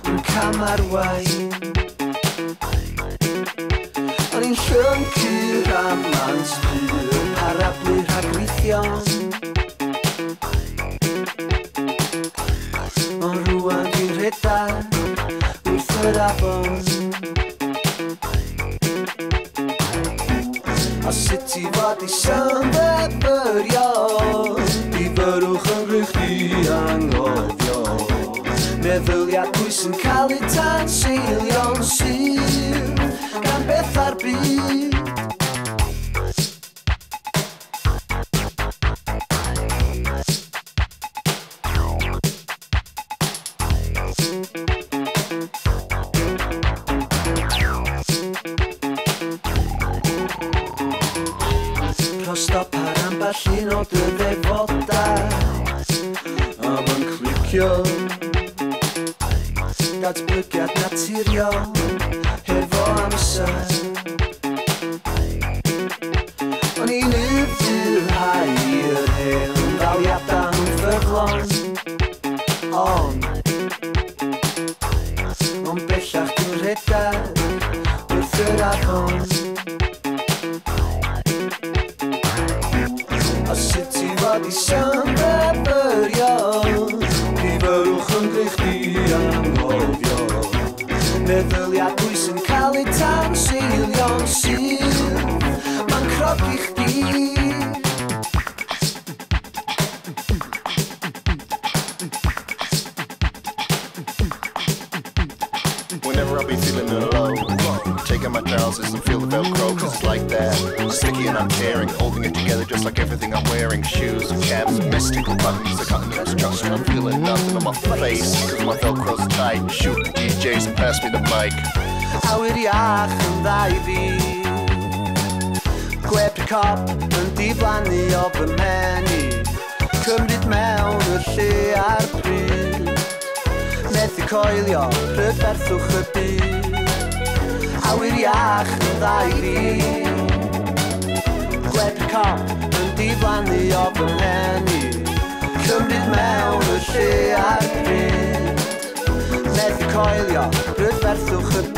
yn camarwain. O'n i'n llyncyr am mans byr, parablu rhagweithion. Ond rwan dwi'n rhedeg wrth yr afon. A sut ti fod i symfyrio, i fyrwch yn rhywch di anghofio. Meddyliad pwy sy'n cael ei tanseilio'n syr gan beth ar byd. Prosto par ambell un o dy ddefodau am yn clicio datblygiad naturiol hefo amser. O'n i'n ymddilhau i'r hen ddaliadau ffyddlon, ond bellach dwi'n rhedeg wrth yr afon. A sut ti fod i symfyrio, i fyrwch yn grych di anghofio. Meddyliad pwy sy'n cael ei tanseilio'n syr, ma'n crogi chdi. Whenever I be feeling low, taking my trousers and feel the Velcro, cause it's like that, sticky and uncaring, holding it together just like everything I'm wearing. Shoes and caps, mystical buttons, the cotton that's structured. I'm feeling nothing on my face, cause my Velcro's tight. Shooting DJs and pass me the mic. Awyr iach yn dda i fi, gweb y cop yn diflannu o fy meni, cymryd mewn y lle ar bryd, methu coelio rhyferthwch y byd. Awyr iach yn dda i fi, gweb y cop yn diflannu o fy meni, cymryd mewn y lle ar bryd, methu coelio rhyferthwch y byd.